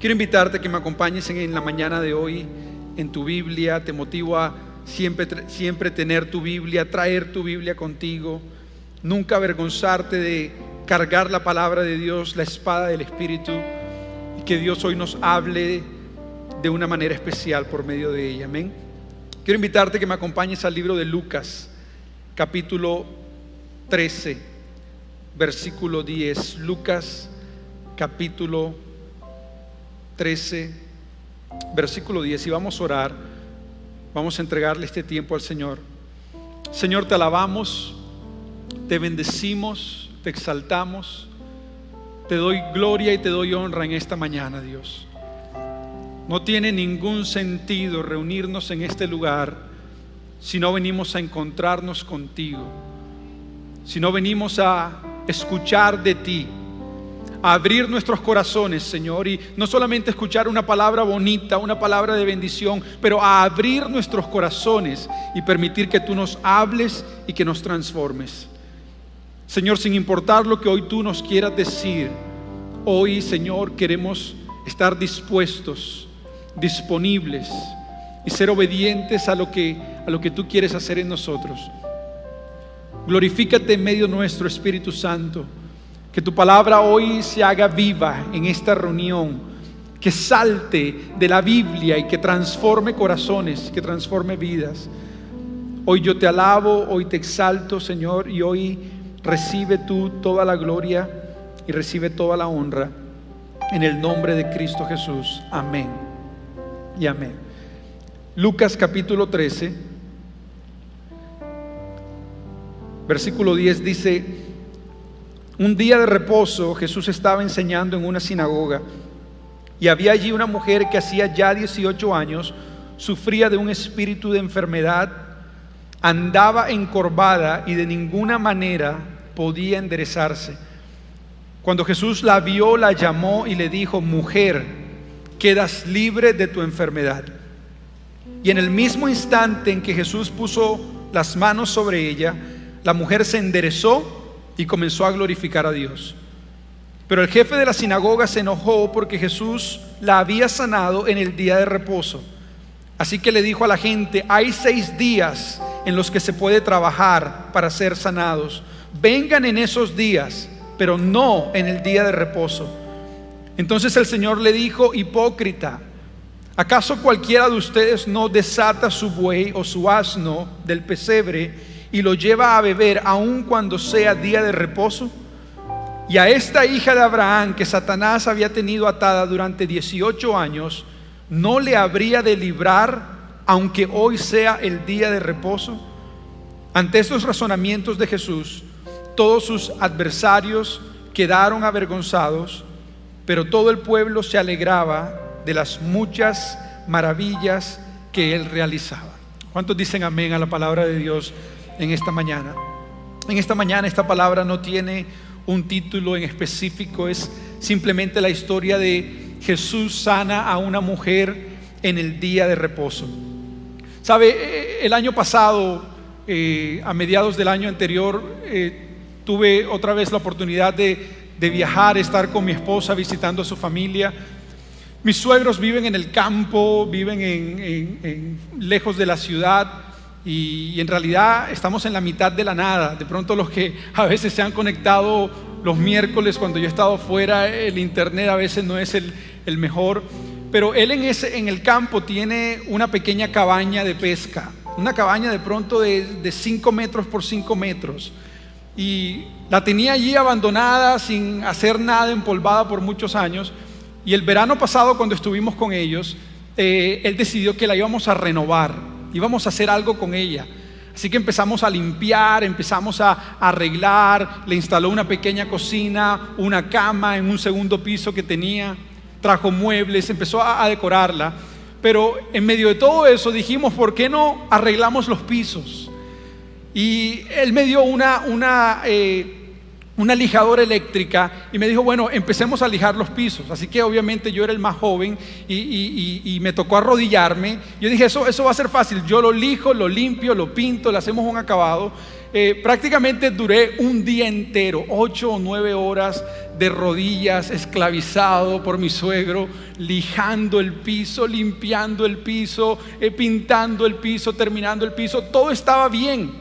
Quiero invitarte a que me acompañes en la mañana de hoy en tu Biblia. Te motivo a siempre tener tu Biblia, traer tu Biblia contigo. Nunca avergonzarte de cargar la palabra de Dios, la espada del Espíritu, y que Dios hoy nos hable de una manera especial por medio de ella. Amén. Quiero invitarte a que me acompañes al libro de Lucas, capítulo 13, versículo 10. Lucas, capítulo 13, versículo 10. Y vamos a orar, vamos a entregarle este tiempo al Señor. Señor, te alabamos, te bendecimos, te exaltamos, te doy gloria y te doy honra en esta mañana, Dios. No tiene ningún sentido reunirnos en este lugar si no venimos a encontrarnos contigo, si no venimos a escuchar de ti, a abrir nuestros corazones, Señor, y no solamente escuchar una palabra bonita, una palabra de bendición, pero a abrir nuestros corazones y permitir que tú nos hables y que nos transformes. Señor, sin importar lo que hoy tú nos quieras decir, hoy, Señor, queremos estar dispuestos, disponibles y ser obedientes a lo que tú quieres hacer en nosotros. Glorifícate en medio nuestro, Espíritu Santo. Que tu palabra hoy se haga viva en esta reunión, que salte de la Biblia y que transforme corazones, que transforme vidas. Hoy yo te alabo, hoy te exalto, Señor, y hoy recibe tú toda la gloria y recibe toda la honra en el nombre de Cristo Jesús. Amén y amén. Lucas capítulo 13, versículo 10 dice: un día de reposo Jesús estaba enseñando en una sinagoga, y había allí una mujer que hacía ya 18 años sufría de un espíritu de enfermedad, andaba encorvada y de ninguna manera podía enderezarse. Cuando Jesús la vio, la llamó y le dijo: mujer, quedas libre de tu enfermedad. Y en el mismo instante en que Jesús puso las manos sobre ella, la mujer se enderezó y comenzó a glorificar a Dios. Pero el jefe de la sinagoga se enojó porque Jesús la había sanado en el día de reposo. Así que le dijo a la gente: hay 6 días en los que se puede trabajar para ser sanados. Vengan en esos días, pero no en el día de reposo. Entonces el Señor le dijo: hipócrita, ¿acaso cualquiera de ustedes no desata su buey o su asno del pesebre y lo lleva a beber aun cuando sea día de reposo? Y a esta hija de Abraham, que Satanás había tenido atada durante 18 años, ¿no le habría de librar aunque hoy sea el día de reposo? Ante estos razonamientos de Jesús, todos sus adversarios quedaron avergonzados, pero todo el pueblo se alegraba de las muchas maravillas que él realizaba. ¿Cuántos dicen amén a la palabra de Dios en esta mañana? En esta mañana esta palabra no tiene un título en específico, es simplemente la historia de Jesús sana a una mujer en el día de reposo. ¿Sabe? El año pasado, a mediados del año anterior, tuve otra vez la oportunidad de viajar, estar con mi esposa visitando a su familia. Mis suegros viven en el campo, viven lejos de la ciudad, y en realidad estamos en la mitad de la nada. De pronto los que a veces se han conectado los miércoles cuando yo he estado fuera, el internet a veces no es el mejor, pero él en el campo tiene una pequeña cabaña de pesca, una cabaña de pronto de 5 metros por 5 metros, y la tenía allí abandonada sin hacer nada, empolvada por muchos años. Y el verano pasado, cuando estuvimos con ellos, él decidió que la íbamos a renovar, íbamos a hacer algo con ella. Así que empezamos a limpiar, empezamos a arreglar, le instaló una pequeña cocina, una cama en un segundo piso que tenía, trajo muebles, empezó a decorarla. Pero en medio de todo eso dijimos: ¿por qué no arreglamos los pisos? Y él me dio una lijadora eléctrica y me dijo: bueno, empecemos a lijar los pisos. Así que obviamente yo era el más joven y me tocó arrodillarme. Yo dije: eso va a ser fácil, yo lo lijo, lo limpio, lo pinto, le hacemos un acabado. prácticamente duré un día entero, 8 o 9 horas de rodillas, esclavizado por mi suegro, lijando el piso, limpiando el piso, pintando el piso, terminando el piso. Todo estaba bien.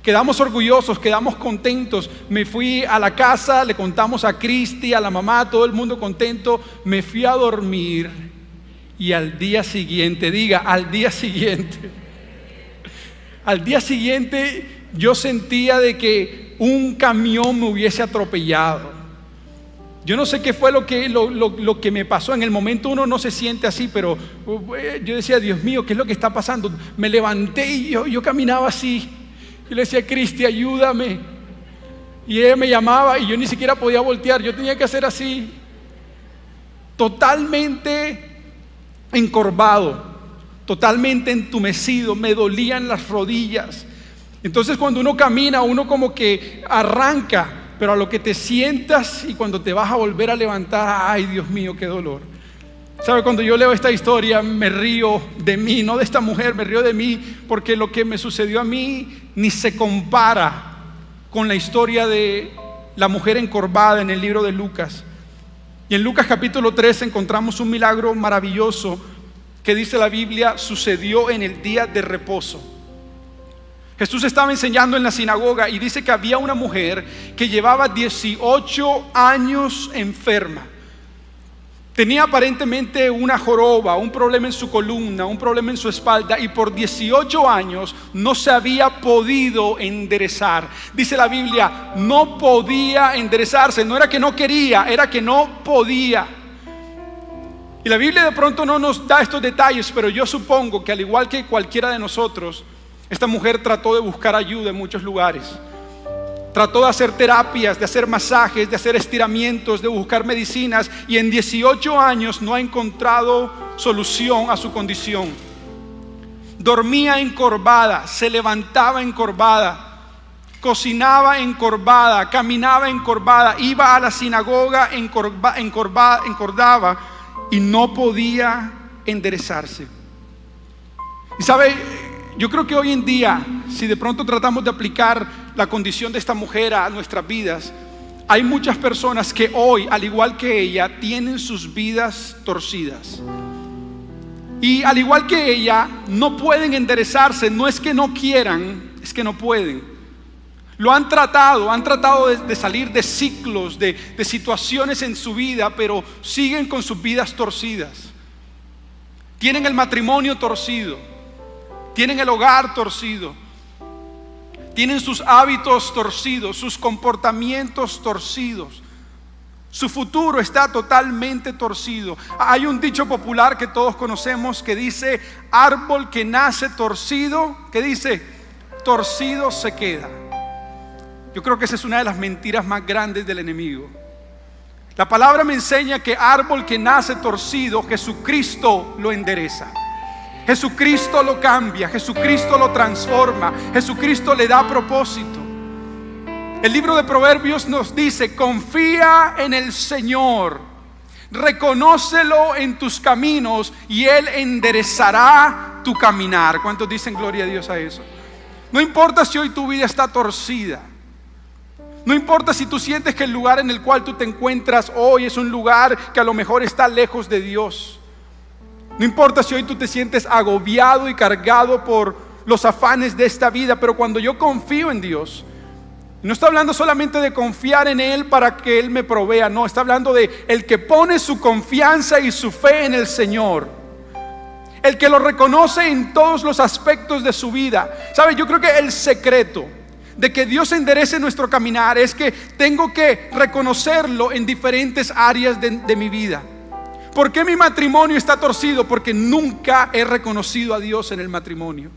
Quedamos orgullosos, quedamos contentos. Me fui a la casa, le contamos a Cristi, a la mamá, todo el mundo contento. Me fui a dormir y al día siguiente, al día siguiente yo sentía de que un camión me hubiese atropellado. Yo no sé qué fue lo que me pasó. En el momento uno no se siente así, pero yo decía, Dios mío, ¿qué es lo que está pasando? Me levanté y yo caminaba así. Y le decía, Cristi, ayúdame. Y ella me llamaba y yo ni siquiera podía voltear. Yo tenía que hacer así. Totalmente encorvado, totalmente entumecido. Me dolían las rodillas. Entonces cuando uno camina, uno como que arranca, pero a lo que te sientas y cuando te vas a volver a levantar, ay Dios mío, qué dolor. ¿Sabe? Cuando yo leo esta historia me río de mí, no de esta mujer, me río de mí porque lo que me sucedió a mí ni se compara con la historia de la mujer encorvada en el libro de Lucas. Y en Lucas capítulo 3 encontramos un milagro maravilloso que dice la Biblia, sucedió en el día de reposo. Jesús estaba enseñando en la sinagoga y dice que había una mujer que llevaba 18 años enferma. Tenía aparentemente una joroba, un problema en su columna, un problema en su espalda y por 18 años no se había podido enderezar. Dice la Biblia, no podía enderezarse. No era que no quería, era que no podía. Y la Biblia de pronto no nos da estos detalles, pero yo supongo que al igual que cualquiera de nosotros, esta mujer trató de buscar ayuda en muchos lugares. Trató de hacer terapias, de hacer masajes, de hacer estiramientos, de buscar medicinas y en 18 años no ha encontrado solución a su condición. Dormía encorvada, se levantaba encorvada, cocinaba encorvada, caminaba encorvada, iba a la sinagoga encordaba y no podía enderezarse. Y sabe, yo creo que hoy en día, si de pronto tratamos de aplicar la condición de esta mujer a nuestras vidas, hay muchas personas que hoy, al igual que ella, tienen sus vidas torcidas. Y al igual que ella, no pueden enderezarse. No es que no quieran, es que no pueden. Lo han tratado de salir de ciclos, de situaciones en su vida, pero siguen con sus vidas torcidas. Tienen el matrimonio torcido, tienen el hogar torcido, tienen sus hábitos torcidos, sus comportamientos torcidos. Su futuro está totalmente torcido. Hay un dicho popular que todos conocemos que dice, árbol que nace torcido, ¿qué dice? Torcido se queda. Yo creo que esa es una de las mentiras más grandes del enemigo. La palabra me enseña que árbol que nace torcido, Jesucristo lo endereza. Jesucristo lo cambia, Jesucristo lo transforma, Jesucristo le da propósito. El libro de Proverbios nos dice, confía en el Señor, reconócelo en tus caminos y Él enderezará tu caminar. ¿Cuántos dicen gloria a Dios a eso? No importa si hoy tu vida está torcida, no importa si tú sientes que el lugar en el cual tú te encuentras hoy es un lugar que a lo mejor está lejos de Dios. No importa si hoy tú te sientes agobiado y cargado por los afanes de esta vida, pero cuando yo confío en Dios, no está hablando solamente de confiar en Él para que Él me provea, no, está hablando de el que pone su confianza y su fe en el Señor, el que lo reconoce en todos los aspectos de su vida. ¿Sabe? Yo creo que el secreto de que Dios enderece nuestro caminar es que tengo que reconocerlo en diferentes áreas de mi vida. ¿Por qué mi matrimonio está torcido? Porque nunca he reconocido a Dios en el matrimonio.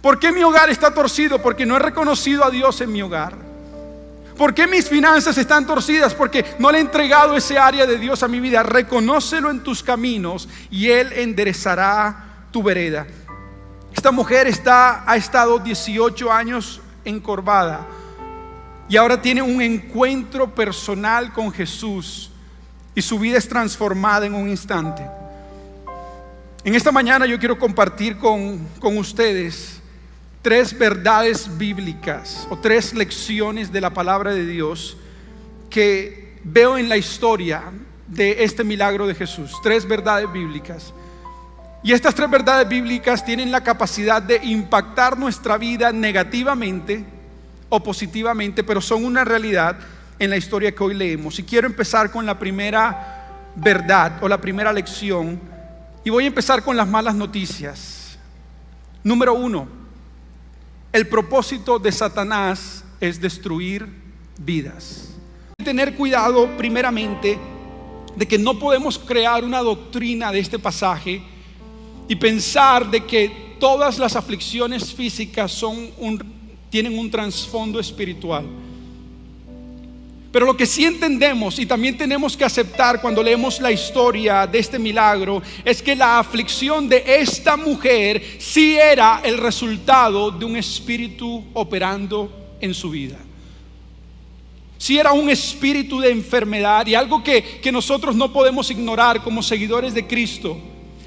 ¿Por qué mi hogar está torcido? Porque no he reconocido a Dios en mi hogar. ¿Por qué mis finanzas están torcidas? Porque no le he entregado ese área de Dios a mi vida. Reconócelo en tus caminos y Él enderezará tu vereda. Esta mujer ha estado 18 años encorvada y ahora tiene un encuentro personal con Jesús. Y su vida es transformada en un instante. En esta mañana yo quiero compartir con ustedes tres verdades bíblicas o tres lecciones de la palabra de Dios que veo en la historia de este milagro de Jesús. Tres verdades bíblicas. Y estas tres verdades bíblicas tienen la capacidad de impactar nuestra vida negativamente o positivamente, pero son una realidad en la historia que hoy leemos. Y quiero empezar con la primera verdad o la primera lección, y voy a empezar con las malas noticias. Número 1, el propósito de Satanás es destruir vidas. Tener cuidado primeramente de que no podemos crear una doctrina de este pasaje y pensar de que todas las aflicciones físicas tienen un trasfondo espiritual. Pero lo que sí entendemos y también tenemos que aceptar cuando leemos la historia de este milagro es que la aflicción de esta mujer sí era el resultado de un espíritu operando en su vida. Sí era un espíritu de enfermedad, y algo que nosotros no podemos ignorar como seguidores de Cristo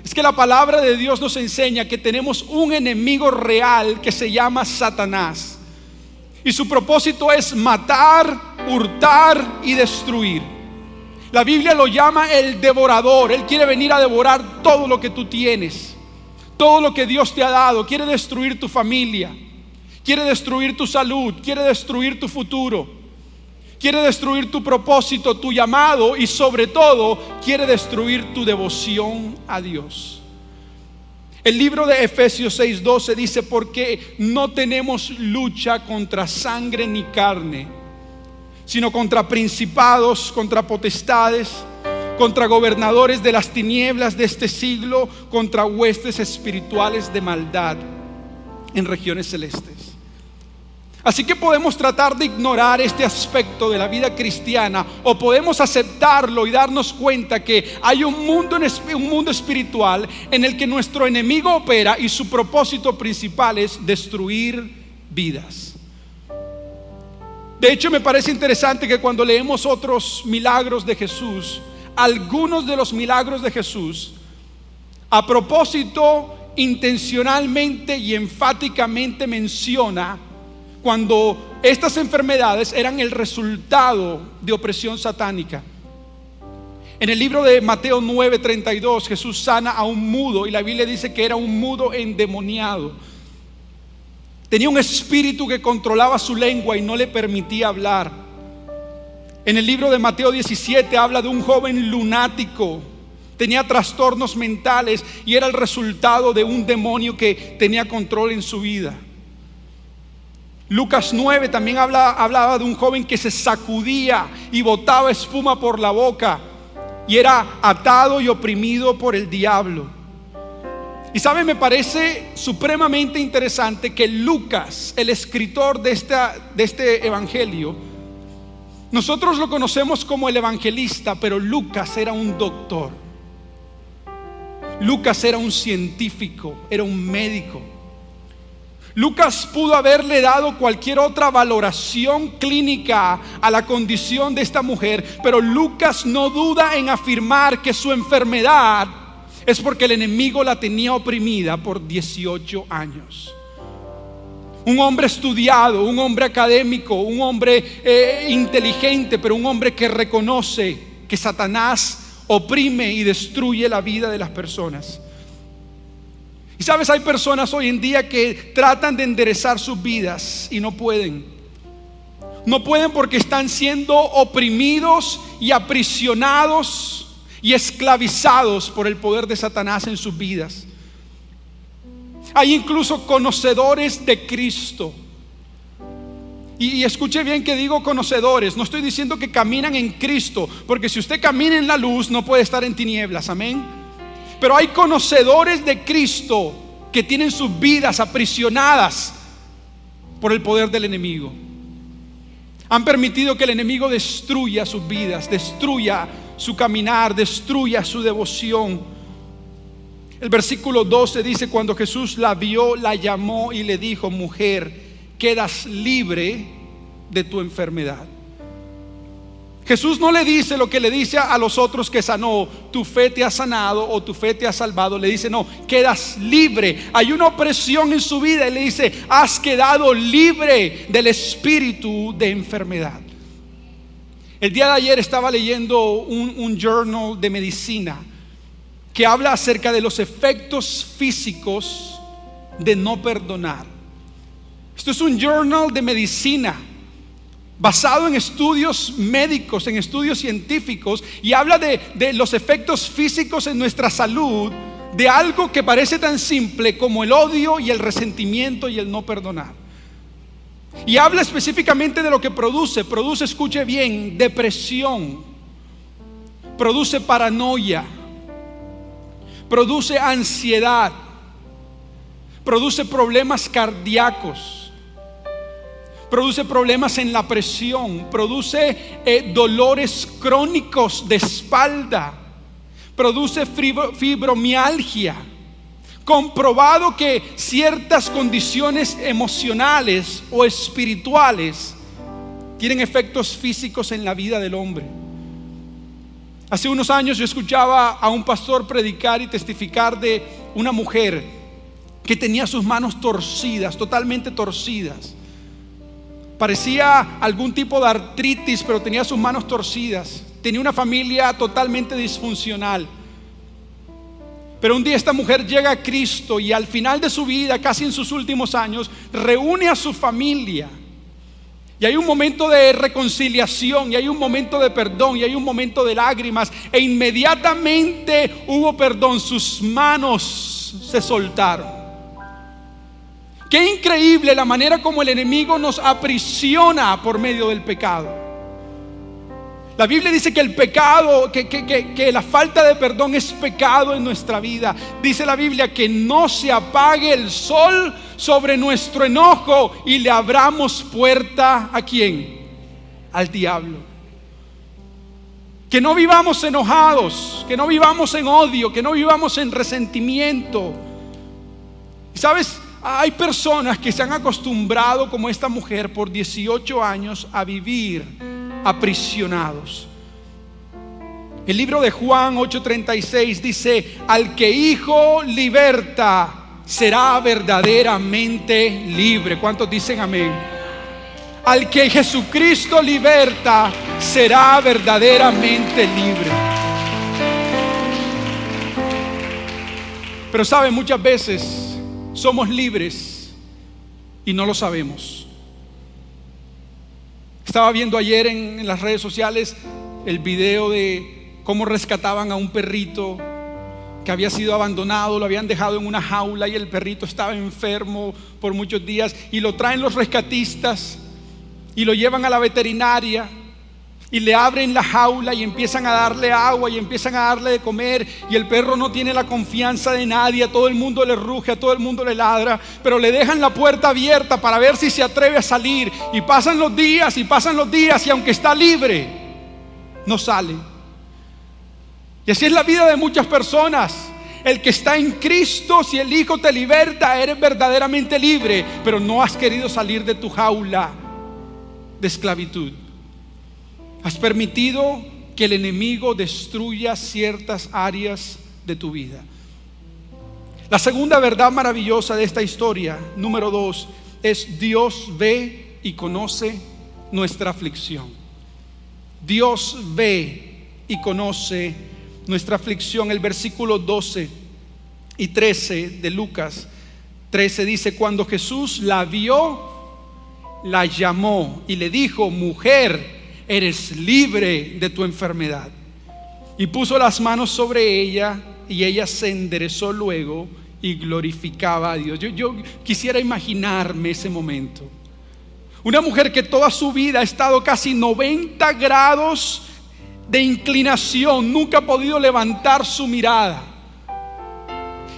es que la palabra de Dios nos enseña que tenemos un enemigo real que se llama Satanás, y su propósito es matar, hurtar y destruir. La Biblia lo llama el devorador. Él quiere venir a devorar todo lo que tú tienes, todo lo que Dios te ha dado. Quiere destruir tu familia, quiere destruir tu salud, quiere destruir tu futuro, quiere destruir tu propósito, tu llamado, y sobre todo quiere destruir tu devoción a Dios. El libro de Efesios 6:12 dice: porque no tenemos lucha contra sangre ni carne, sino contra principados, contra potestades, contra gobernadores de las tinieblas de este siglo, contra huestes espirituales de maldad en regiones celestes. Así que podemos tratar de ignorar este aspecto de la vida cristiana, o podemos aceptarlo y darnos cuenta que hay un mundo espiritual en el que nuestro enemigo opera y su propósito principal es destruir vidas. De hecho, me parece interesante que cuando leemos otros milagros de Jesús, algunos de los milagros de Jesús, a propósito, intencionalmente y enfáticamente menciona cuando estas enfermedades eran el resultado de opresión satánica. En el libro de Mateo 9:32, Jesús sana a un mudo, y la Biblia dice que era un mudo endemoniado. Tenía un espíritu que controlaba su lengua y no le permitía hablar. En el libro de Mateo 17 habla de un joven lunático. Tenía trastornos mentales y era el resultado de un demonio que tenía control en su vida. Lucas 9 también hablaba de un joven que se sacudía y botaba espuma por la boca y era atado y oprimido por el diablo. Y saben, me parece supremamente interesante que Lucas, el escritor de este evangelio, nosotros lo conocemos como el evangelista, pero Lucas era un doctor. Lucas era un científico, era un médico. Lucas pudo haberle dado cualquier otra valoración clínica a la condición de esta mujer, pero Lucas no duda en afirmar que su enfermedad es porque el enemigo la tenía oprimida por 18 años. Un hombre estudiado, un hombre académico, un hombre inteligente, pero un hombre que reconoce que Satanás oprime y destruye la vida de las personas. Y sabes, hay personas hoy en día que tratan de enderezar sus vidas y no pueden. No pueden porque están siendo oprimidos y aprisionados y esclavizados por el poder de Satanás en sus vidas. Hay incluso conocedores de Cristo. Y escuche bien que digo conocedores. No estoy diciendo que caminan en Cristo, porque si usted camina en la luz no puede estar en tinieblas, amén. Pero hay conocedores de Cristo que tienen sus vidas aprisionadas por el poder del enemigo. Han permitido que el enemigo destruya sus vidas, destruya su caminar, destruya su devoción. El versículo 12 dice: cuando Jesús la vio, la llamó y le dijo: mujer, quedas libre de tu enfermedad. Jesús no le dice lo que le dice a los otros que sanó: tu fe te ha sanado o tu fe te ha salvado. Le dice: no, quedas libre. Hay una opresión en su vida y le dice: has quedado libre del espíritu de enfermedad. El día de ayer estaba leyendo un journal de medicina que habla acerca de los efectos físicos de no perdonar. Esto es un journal de medicina basado en estudios médicos, en estudios científicos, y habla de los efectos físicos en nuestra salud de algo que parece tan simple como el odio y el resentimiento y el no perdonar. Y habla específicamente de lo que produce, escuche bien, depresión, produce paranoia, produce ansiedad, produce problemas cardíacos, produce problemas en la presión, produce dolores crónicos de espalda, produce fibromialgia. Comprobado que ciertas condiciones emocionales o espirituales tienen efectos físicos en la vida del hombre. Hace unos años yo escuchaba a un pastor predicar y testificar de una mujer que tenía sus manos torcidas, totalmente torcidas. Parecía algún tipo de artritis, pero tenía sus manos torcidas. Tenía una familia totalmente disfuncional. Pero un día esta mujer llega a Cristo y al final de su vida, casi en sus últimos años, reúne a su familia. Y hay un momento de reconciliación, y hay un momento de perdón, y hay un momento de lágrimas. E inmediatamente hubo perdón, sus manos se soltaron. Qué increíble la manera como el enemigo nos aprisiona por medio del pecado. La Biblia dice que el pecado, que la falta de perdón es pecado en nuestra vida. Dice la Biblia que no se apague el sol sobre nuestro enojo y le abramos puerta ¿a quién? Al diablo. Que no vivamos enojados, que no vivamos en odio, que no vivamos en resentimiento. ¿Sabes? Hay personas que se han acostumbrado, como esta mujer, por 18 años a vivir aprisionados. El libro de Juan 8:36 dice: al que Hijo liberta será verdaderamente libre. ¿Cuántos dicen amén? Al que Jesucristo liberta será verdaderamente libre. Pero saben, muchas veces somos libres y no lo sabemos. Estaba viendo ayer en las redes sociales el video de cómo rescataban a un perrito que había sido abandonado, lo habían dejado en una jaula y el perrito estaba enfermo por muchos días, y lo traen los rescatistas y lo llevan a la veterinaria y le abren la jaula y empiezan a darle agua y empiezan a darle de comer, y el perro no tiene la confianza de nadie, a todo el mundo le ruge, a todo el mundo le ladra, pero le dejan la puerta abierta para ver si se atreve a salir, y pasan los días y aunque está libre, no sale. Y así es la vida de muchas personas. El que está en Cristo, si el Hijo te liberta, eres verdaderamente libre, pero no has querido salir de tu jaula de esclavitud. Has permitido que el enemigo destruya ciertas áreas de tu vida. La segunda verdad maravillosa de esta historia, número 2, es: Dios ve y conoce nuestra aflicción. Dios ve y conoce nuestra aflicción. El versículo 12 y 13 de Lucas 13 dice: cuando Jesús la vio, la llamó y le dijo: mujer, eres libre de tu enfermedad. Y puso las manos sobre ella, y ella se enderezó luego y glorificaba a Dios. Yo quisiera imaginarme ese momento. Una mujer que toda su vida ha estado casi 90 grados de inclinación, nunca ha podido levantar su mirada.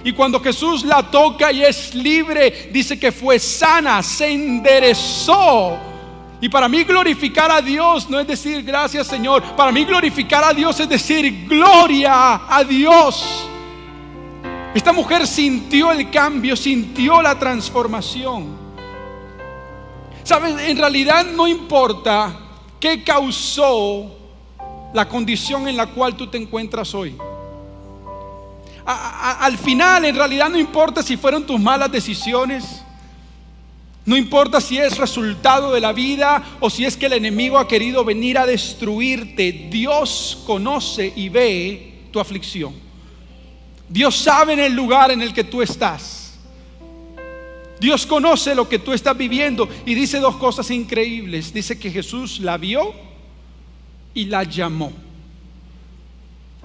Y cuando Jesús la toca y es libre, dice que fue sana, se enderezó. Y para mí glorificar a Dios no es decir gracias Señor. Para mí glorificar a Dios es decir gloria a Dios. Esta mujer sintió el cambio, sintió la transformación. ¿Saben? En realidad no importa qué causó la condición en la cual tú te encuentras hoy. Al final, en realidad no importa si fueron tus malas decisiones, no importa si es resultado de la vida o si es que el enemigo ha querido venir a destruirte. Dios conoce y ve tu aflicción. Dios sabe en el lugar en el que tú estás. Dios conoce lo que tú estás viviendo. Y dice dos cosas increíbles. Dice que Jesús la vio y la llamó.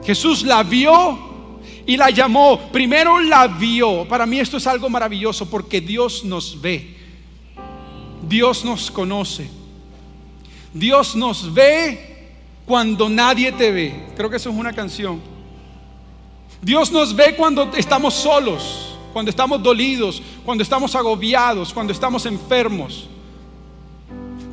Jesús la vio y la llamó. Primero la vio. Para mí esto es algo maravilloso, porque Dios nos ve. Dios nos conoce. Dios nos ve cuando nadie te ve. Creo que eso es una canción. Dios nos ve cuando estamos solos, cuando estamos dolidos, cuando estamos agobiados, cuando estamos enfermos.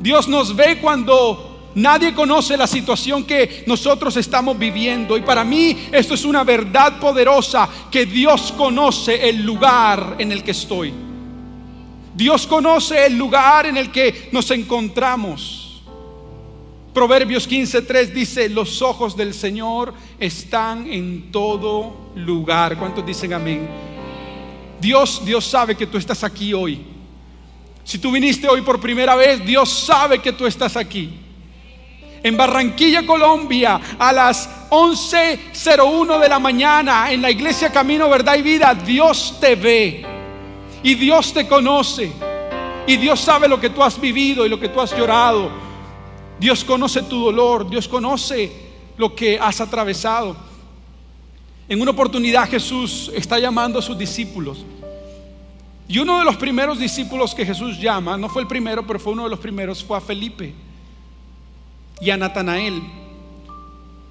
Dios nos ve cuando nadie conoce la situación que nosotros estamos viviendo. Y para mí esto es una verdad poderosa, que Dios conoce el lugar en el que estoy. Dios conoce el lugar en el que nos encontramos. Proverbios 15:3 dice: los ojos del Señor están en todo lugar. ¿Cuántos dicen amén? Dios sabe que tú estás aquí hoy. Si tú viniste hoy por primera vez, Dios sabe que tú estás aquí. En Barranquilla, Colombia, a las 11:01 de la mañana, en la iglesia Camino, Verdad y Vida, Dios te ve. Y Dios te conoce. Y Dios sabe lo que tú has vivido y lo que tú has llorado. Dios conoce tu dolor. Dios conoce lo que has atravesado. En una oportunidad Jesús está llamando a sus discípulos. Y uno de los primeros discípulos que Jesús llama, no fue el primero, pero fue uno de los primeros, fue a Felipe y a Natanael.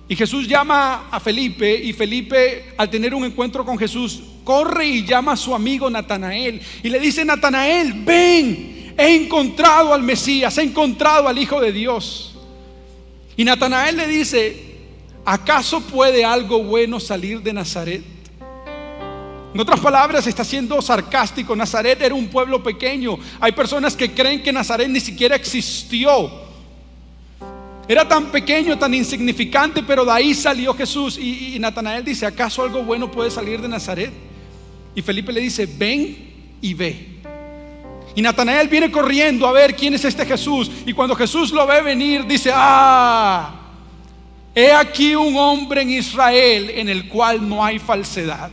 Y Jesús llama a Felipe, y Felipe, al tener un encuentro con Jesús, corre y llama a su amigo Natanael y le dice: Natanael, ven, he encontrado al Mesías, he encontrado al Hijo de Dios. Y Natanael le dice: ¿acaso puede algo bueno salir de Nazaret? En otras palabras, está siendo sarcástico. Nazaret era un pueblo pequeño. Hay personas que creen que Nazaret ni siquiera existió. Era tan pequeño, tan insignificante, pero de ahí salió Jesús. Y Natanael dice: ¿acaso algo bueno puede salir de Nazaret? Y Felipe le dice: ven y ve. Y Natanael viene corriendo a ver quién es este Jesús. Y cuando Jesús lo ve venir, dice: he aquí un hombre en Israel en el cual no hay falsedad.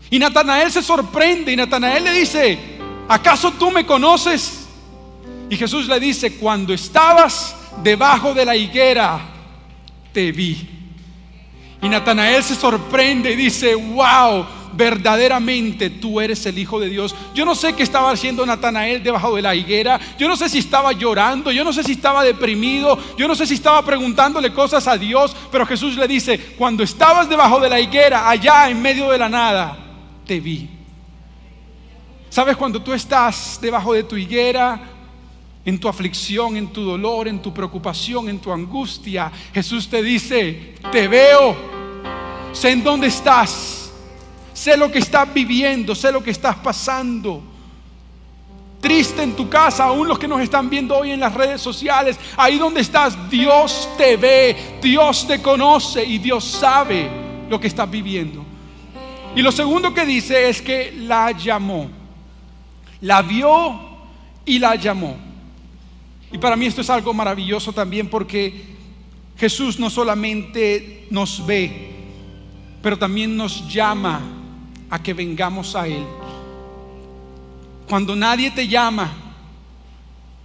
Y Natanael se sorprende, y Natanael le dice: ¿acaso tú me conoces? Y Jesús le dice: cuando estabas debajo de la higuera te vi. Y Natanael se sorprende y dice: wow, verdaderamente tú eres el Hijo de Dios. Yo no sé qué estaba haciendo Natanael debajo de la higuera. Yo no sé si estaba llorando, yo no sé si estaba deprimido, yo no sé si estaba preguntándole cosas a Dios, pero Jesús le dice: cuando estabas debajo de la higuera, allá en medio de la nada, te vi. ¿Sabes? Cuando tú estás debajo de tu higuera, en tu aflicción, en tu dolor, en tu preocupación, en tu angustia, Jesús te dice: te veo, sé en dónde estás, sé lo que estás viviendo, sé lo que estás pasando. Triste en tu casa, aún los que nos están viendo hoy en las redes sociales, ahí donde estás, Dios te ve, Dios te conoce y Dios sabe lo que estás viviendo. Y lo segundo que dice es que la llamó, la vio y la llamó. Y para mí esto es algo maravilloso también, porque Jesús no solamente nos ve, pero también nos llama a que vengamos a Él. Cuando nadie te llama,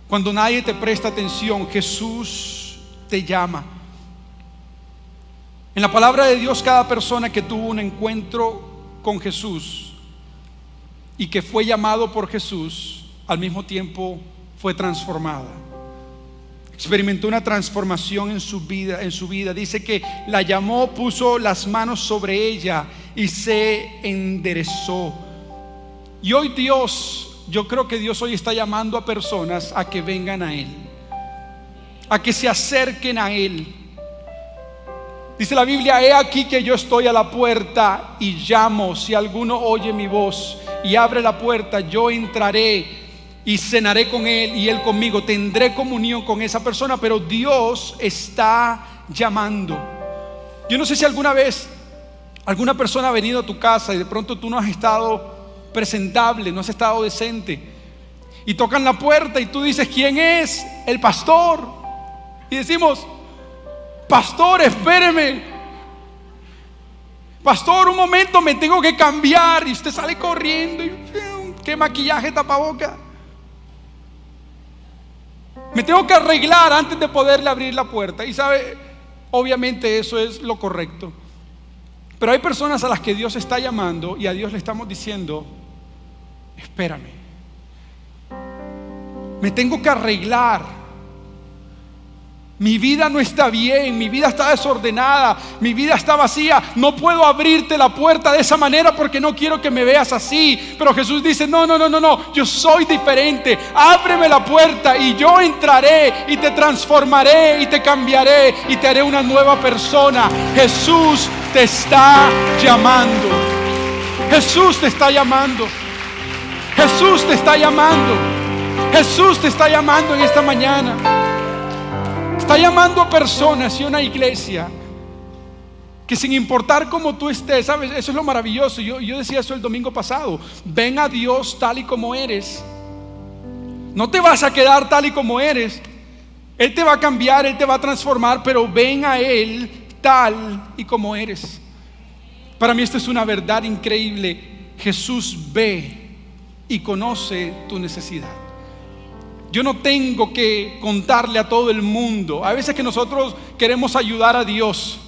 cuando nadie te presta atención, Jesús te llama. En la palabra de Dios, cada persona que tuvo un encuentro con Jesús y que fue llamado por Jesús, al mismo tiempo fue transformada. Experimentó una transformación en su vida. Dice que la llamó, puso las manos sobre ella y se enderezó. Y hoy yo creo que Dios hoy está llamando a personas a que vengan a Él, a que se acerquen a Él. Dice la Biblia: he aquí que yo estoy a la puerta y llamo. Si alguno oye mi voz y abre la puerta, yo entraré y cenaré con él y él conmigo. Tendré comunión con esa persona. Pero Dios está llamando. Yo no sé si alguna vez alguna persona ha venido a tu casa y de pronto tú no has estado presentable, no has estado decente, y tocan la puerta y tú dices: ¿quién es? El pastor. Y decimos: pastor, espéreme, pastor, un momento, me tengo que cambiar. Y usted sale corriendo y qué maquillaje, tapaboca. Me tengo que arreglar antes de poderle abrir la puerta. Y sabe, obviamente eso es lo correcto. Pero hay personas a las que Dios está llamando y a Dios le estamos diciendo: espérame, me tengo que arreglar. Mi vida no está bien, mi vida está desordenada, mi vida está vacía. No puedo abrirte la puerta de esa manera porque no quiero que me veas así. Pero Jesús dice: no, yo soy diferente. Ábreme la puerta y yo entraré y te transformaré y te cambiaré y te haré una nueva persona. Jesús te está llamando. Jesús te está llamando. Jesús te está llamando. Jesús te está llamando en esta mañana. Está llamando a personas y una iglesia que, sin importar cómo tú estés, ¿sabes? Eso es lo maravilloso. Yo decía eso el domingo pasado. Ven a Dios tal y como eres. No te vas a quedar tal y como eres. Él te va a cambiar, Él te va a transformar, pero ven a Él tal y como eres. Para mí esta es una verdad increíble. Jesús ve y conoce tu necesidad. Yo no tengo que contarle a todo el mundo. A veces que nosotros queremos ayudar a Dios,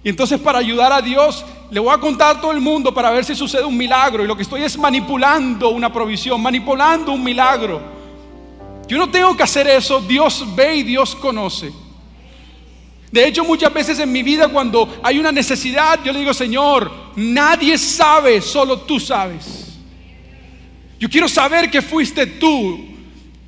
y entonces para ayudar a Dios le voy a contar a todo el mundo para ver si sucede un milagro, y lo que estoy es manipulando una provisión, manipulando un milagro. Yo no tengo que hacer eso. Dios ve y Dios conoce. De hecho, muchas veces en mi vida, cuando hay una necesidad, yo le digo: Señor, nadie sabe, solo tú sabes. Yo quiero saber que fuiste tú.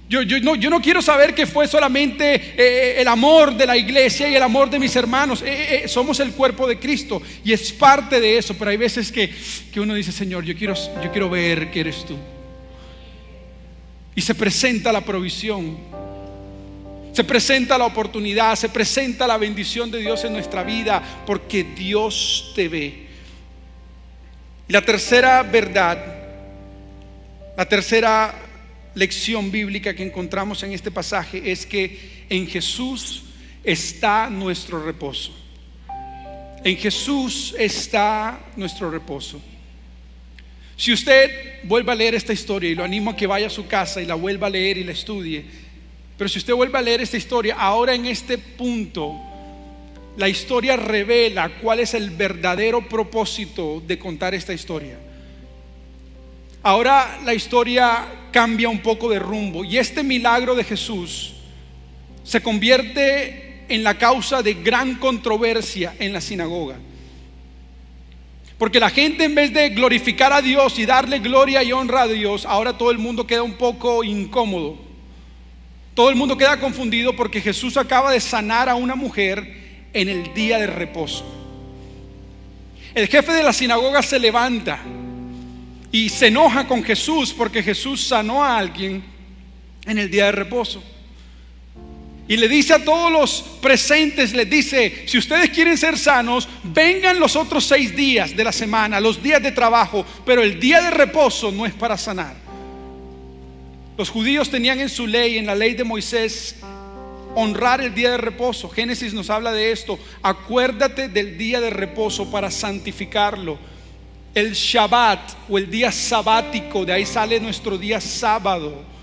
Yo no quiero saber que fue solamente el amor de la iglesia y el amor de mis hermanos. Somos el cuerpo de Cristo y es parte de eso. Pero hay veces que uno dice: Señor, yo quiero ver que eres tú. Y se presenta la provisión, se presenta la oportunidad, se presenta la bendición de Dios en nuestra vida, porque Dios te ve. Y la tercera verdad, la tercera lección bíblica que encontramos en este pasaje es que en Jesús está nuestro reposo. En Jesús está nuestro reposo. Si usted vuelve a leer esta historia, y lo animo a que vaya a su casa y la vuelva a leer y la estudie, pero si usted vuelve a leer esta historia, ahora en este punto, la historia revela cuál es el verdadero propósito de contar esta historia. Ahora la historia cambia un poco de rumbo, y este milagro de Jesús se convierte en la causa de gran controversia en la sinagoga. Porque la gente, en vez de glorificar a Dios y darle gloria y honra a Dios, ahora todo el mundo queda un poco incómodo. Todo el mundo queda confundido porque Jesús acaba de sanar a una mujer en el día de reposo. El jefe de la sinagoga se levanta y se enoja con Jesús porque Jesús sanó a alguien en el día de reposo. Y le dice a todos los presentes, les dice: si ustedes quieren ser sanos, vengan los otros 6 días de la semana, los días de trabajo, pero el día de reposo no es para sanar. Los judíos tenían en su ley, en la ley de Moisés, honrar el día de reposo. Génesis nos habla de esto: acuérdate del día de reposo para santificarlo. El Shabbat, o el día sabático, de ahí sale nuestro día sábado.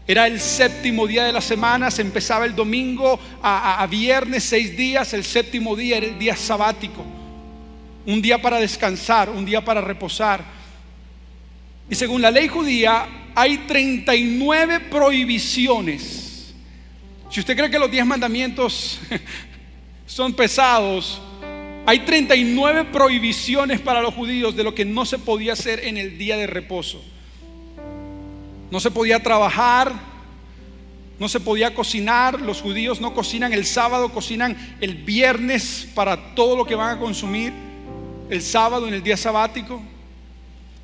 Era el 7º día de la semana, se empezaba el domingo a viernes, 6 días. El 7º día era el día sabático, un día para descansar, un día para reposar. Y según la ley judía hay 39 prohibiciones. Si usted cree que los 10 mandamientos son pesados, hay 39 prohibiciones para los judíos de lo que no se podía hacer en el día de reposo. No se podía trabajar, no se podía cocinar. Los judíos no cocinan el sábado, cocinan el viernes para todo lo que van a consumir el sábado, en el día sabático.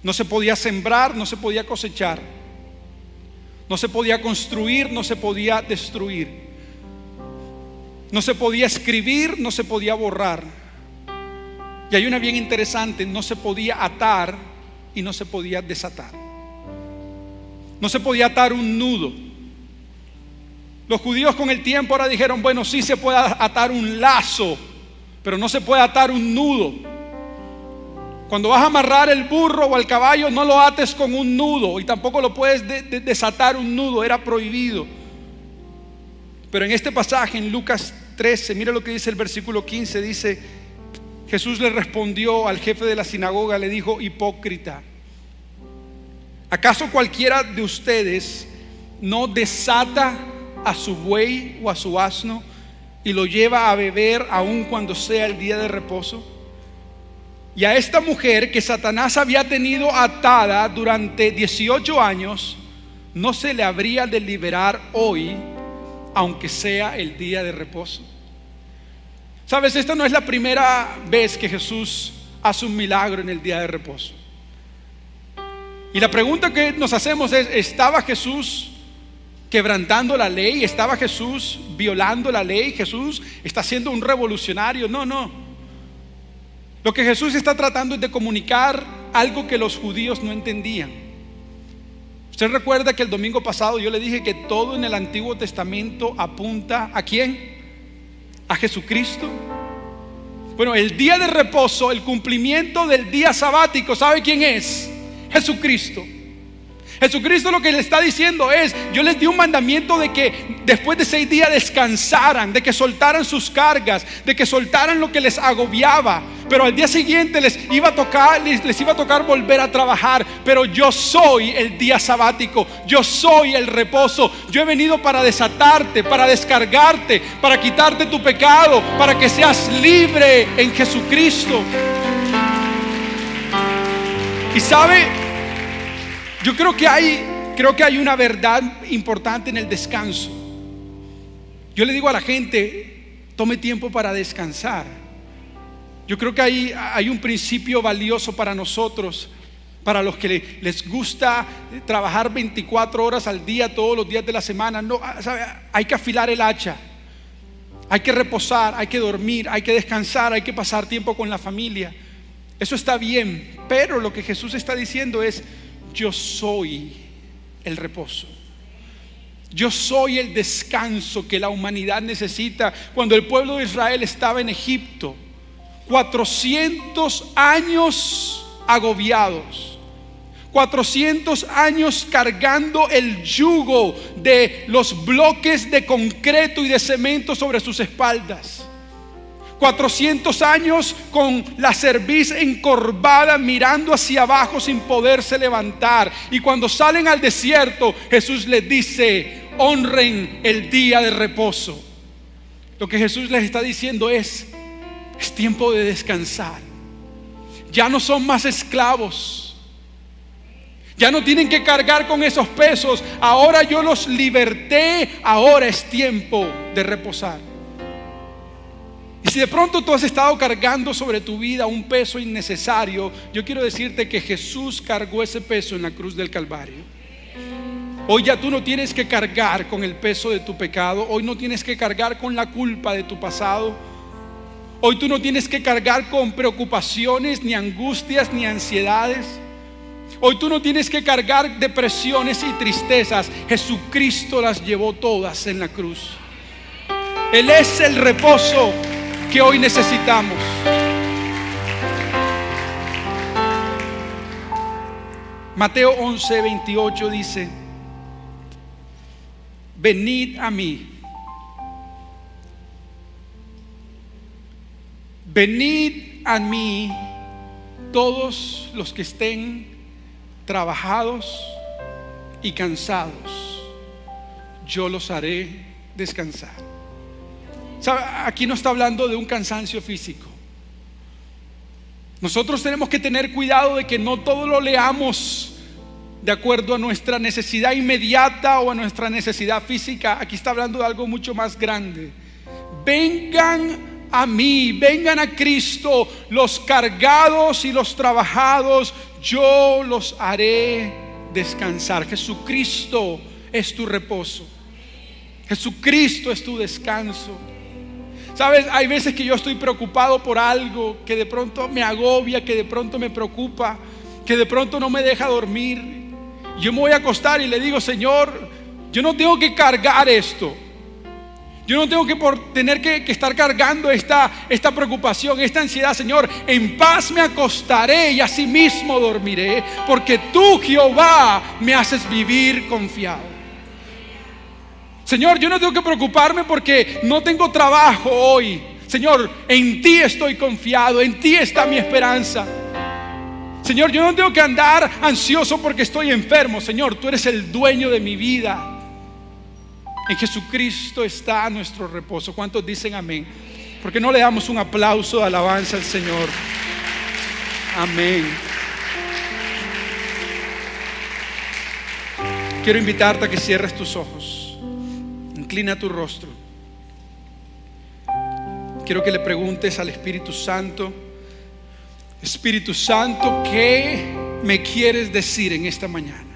No se podía sembrar, no se podía cosechar, no se podía construir, no se podía destruir. No se podía escribir, no se podía borrar. Y hay una bien interesante: no se podía atar y no se podía desatar. No se podía atar un nudo. Los judíos con el tiempo ahora dijeron: bueno, sí se puede atar un lazo, pero no se puede atar un nudo. Cuando vas a amarrar el burro o el caballo, no lo ates con un nudo, y tampoco lo puedes desatar un nudo, era prohibido. Pero en este pasaje, en Lucas 13, mira lo que dice el versículo 15. Dice: Jesús le respondió al jefe de la sinagoga, le dijo: hipócrita, ¿acaso cualquiera de ustedes no desata a su buey o a su asno y lo lleva a beber aun cuando sea el día de reposo? Y a esta mujer que Satanás había tenido atada durante 18 años, ¿no se le habría de liberar hoy, aunque sea el día de reposo? Sabes, esta no es la primera vez que Jesús hace un milagro en el día de reposo. Y la pregunta que nos hacemos es: ¿estaba Jesús quebrantando la ley? ¿Estaba Jesús violando la ley? ¿Jesús está siendo un revolucionario? No. Lo que Jesús está tratando es de comunicar algo que los judíos no entendían. Usted recuerda que el domingo pasado yo le dije que todo en el Antiguo Testamento apunta ¿a quién? A Jesucristo. Bueno, el día de reposo, el cumplimiento del día sabático, ¿sabe quién es? Jesucristo. Jesucristo lo que le está diciendo es: yo les di un mandamiento de que después de 6 días descansaran, de que soltaran sus cargas, de que soltaran lo que les agobiaba. Pero al día siguiente les iba a tocar volver a trabajar. Pero yo soy el día sabático, yo soy el reposo. Yo he venido para desatarte, para descargarte, para quitarte tu pecado, para que seas libre en Jesucristo. Y sabe, yo creo que hay una verdad importante en el descanso. Yo le digo a la gente: tome tiempo para descansar. Yo creo que hay un principio valioso para nosotros, para los que les gusta trabajar 24 horas al día, todos los días de la semana. No, ¿sabe? Hay que afilar el hacha, hay que reposar, hay que dormir, hay que descansar, hay que pasar tiempo con la familia. Eso está bien, pero lo que Jesús está diciendo es: yo soy el reposo. Yo soy el descanso que la humanidad necesita. Cuando el pueblo de Israel estaba en Egipto, 400 años agobiados, 400 años cargando el yugo de los bloques de concreto y de cemento sobre sus espaldas. 400 años con la cerviz encorvada, mirando hacia abajo sin poderse levantar. Y cuando salen al desierto, Jesús les dice: honren el día de reposo. Lo que Jesús les está diciendo es tiempo de descansar. Ya no son más esclavos, ya no tienen que cargar con esos pesos. Ahora yo los liberté, ahora es tiempo de reposar. Y si de pronto tú has estado cargando sobre tu vida un peso innecesario, yo quiero decirte que Jesús cargó ese peso en la cruz del Calvario. Hoy ya tú no tienes que cargar con el peso de tu pecado. Hoy no tienes que cargar con la culpa de tu pasado. Hoy tú no tienes que cargar con preocupaciones, ni angustias, ni ansiedades. Hoy tú no tienes que cargar depresiones y tristezas. Jesucristo las llevó todas en la cruz. Él es el reposo que hoy necesitamos. Mateo 11:28 dice: venid a mí, venid a mí todos los que estén trabajados y cansados, yo los haré descansar. ¿Sabe? Aquí no está hablando de un cansancio físico. Nosotros tenemos que tener cuidado de que no todo lo leamos de acuerdo a nuestra necesidad inmediata o a nuestra necesidad física. Aquí está hablando de algo mucho más grande. Vengan a mí, vengan a Cristo, los cargados y los trabajados, yo los haré descansar. Jesucristo es tu reposo, Jesucristo es tu descanso. Sabes, hay veces que yo estoy preocupado por algo que de pronto me agobia, que de pronto me preocupa, que de pronto no me deja dormir. Yo me voy a acostar y le digo: Señor, yo no tengo que cargar esto. Yo no tengo que tener que estar cargando esta preocupación, esta ansiedad. Señor, en paz me acostaré y así mismo dormiré, porque tú, Jehová, me haces vivir confiado. Señor, yo no tengo que preocuparme porque no tengo trabajo hoy. Señor, en ti estoy confiado, en ti está mi esperanza. Señor, yo no tengo que andar ansioso porque estoy enfermo. Señor, tú eres el dueño de mi vida. En Jesucristo está nuestro reposo. ¿Cuántos dicen amén? ¿Por qué no le damos un aplauso de alabanza al Señor? Amén. Quiero invitarte a que cierres tus ojos. Inclina tu rostro. Quiero que le preguntes al Espíritu Santo: Espíritu Santo, ¿qué me quieres decir en esta mañana?